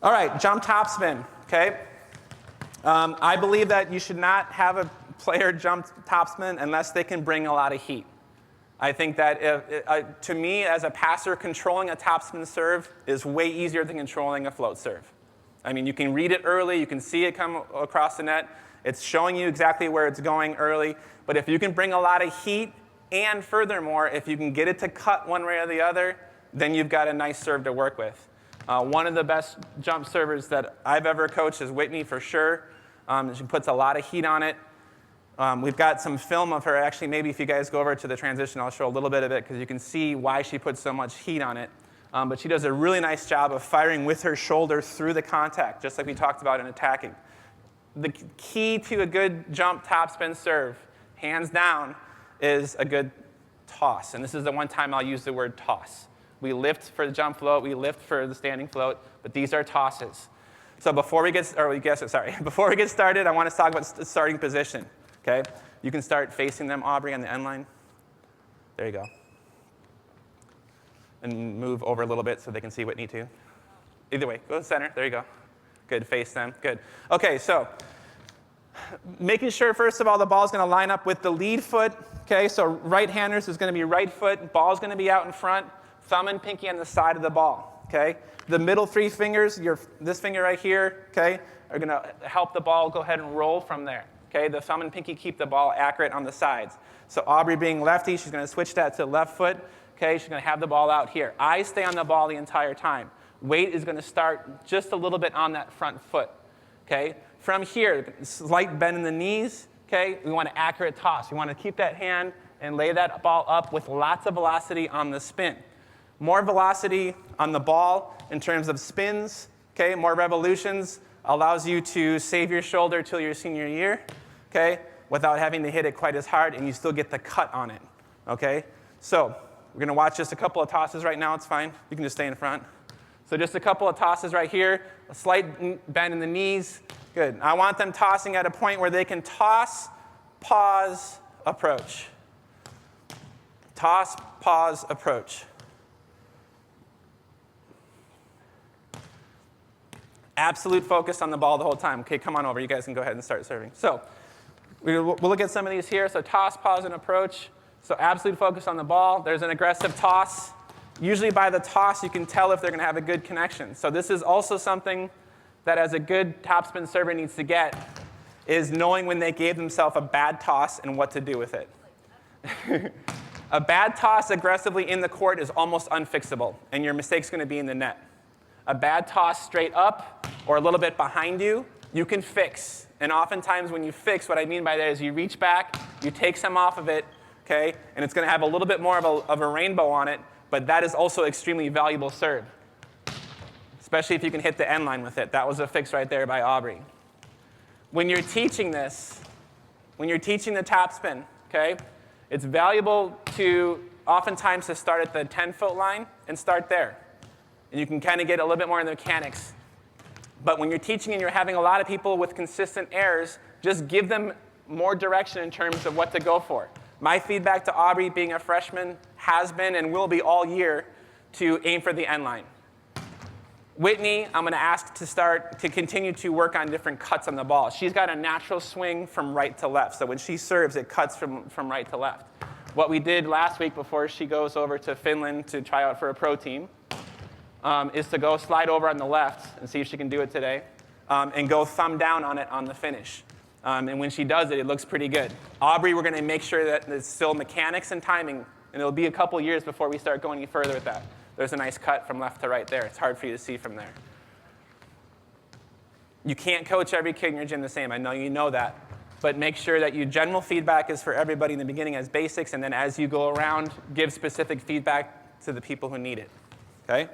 All right, jump topspin, okay? I believe that you should not have a player jump topspin unless they can bring a lot of heat. I think that, to me, as a passer, controlling a topspin serve is way easier than controlling a float serve. I mean, you can read it early. You can see it come across the net. It's showing you exactly where it's going early. But if you can bring a lot of heat, and furthermore, if you can get it to cut one way or the other, then you've got a nice serve to work with. One of the best jump servers that I've ever coached is Whitney, for sure. She puts a lot of heat on it. We've got some film of her. Actually, maybe if you guys go over to the transition, I'll show a little bit of it because you can see why she puts so much heat on it. But she does a really nice job of firing with her shoulder through the contact, just like we talked about in attacking. The key to a good jump topspin serve, hands down, is a good toss. And this is the one time I'll use the word toss. We lift for the jump float, we lift for the standing float, but these are tosses. So before we get started, I want to talk about the starting position. Okay? You can start facing them, Aubrey, on the end line. There you go. And move over a little bit so they can see Whitney too. Either way, go to the center. There you go. Good, face them. Good. Okay, so making sure, first of all, the ball is going to line up with the lead foot. Okay, so right-handers is going to be right foot. Ball is going to be out in front. Thumb and pinky on the side of the ball. Okay? The middle three fingers, this finger right here, okay, are going to help the ball go ahead and roll from there. Okay? The thumb and pinky keep the ball accurate on the sides. So Aubrey being lefty, she's going to switch that to left foot. Okay? She's going to have the ball out here. Eyes stay on the ball the entire time. Weight is going to start just a little bit on that front foot. Okay? From here, slight bend in the knees. Okay? We want an accurate toss. We want to keep that hand and lay that ball up with lots of velocity on the spin. More velocity on the ball in terms of spins, okay? More revolutions allows you to save your shoulder till your senior year, okay? Without having to hit it quite as hard, and you still get the cut on it, okay? So we're going to watch just a couple of tosses right now. It's fine. You can just stay in front. So just a couple of tosses right here, a slight bend in the knees. Good. I want them tossing at a point where they can toss, pause, approach. Toss, pause, approach. Absolute focus on the ball the whole time. Okay, come on over. You guys can go ahead and start serving. So we'll look at some of these here. So toss, pause, and approach. So absolute focus on the ball. There's an aggressive toss. Usually by the toss, you can tell if they're going to have a good connection. So this is also something that as a good topspin server needs to get, is knowing when they gave themselves a bad toss and what to do with it. A bad toss aggressively in the court is almost unfixable, and your mistake's going to be in the net. A bad toss straight up or a little bit behind you, you can fix. And oftentimes when you fix, what I mean by that is you reach back, you take some off of it, okay, and it's going to have a little bit more of a rainbow on it, but that is also extremely valuable serve, especially if you can hit the end line with it. That was a fix right there by Aubrey. When you're teaching this, when you're teaching the topspin, okay, it's valuable to oftentimes to start at the 10-foot line and start there. And you can kind of get a little bit more in the mechanics. But when you're teaching and you're having a lot of people with consistent errors, just give them more direction in terms of what to go for. My feedback to Aubrey, being a freshman, has been and will be all year to aim for the end line. Whitney, I'm going to ask to continue to work on different cuts on the ball. She's got a natural swing from right to left. So when she serves, it cuts from right to left. What we did last week before she goes over to Finland to try out for a pro team is to go slide over on the left and see if she can do it today, and go thumb down on it on the finish. And when she does it, it looks pretty good. Aubrey, we're going to make sure that it's still mechanics and timing, and it'll be a couple years before we start going any further with that. There's a nice cut from left to right there. It's hard for you to see from there. You can't coach every kid in your gym the same. I know you know that. But make sure that your general feedback is for everybody in the beginning as basics, and then as you go around, give specific feedback to the people who need it. Okay?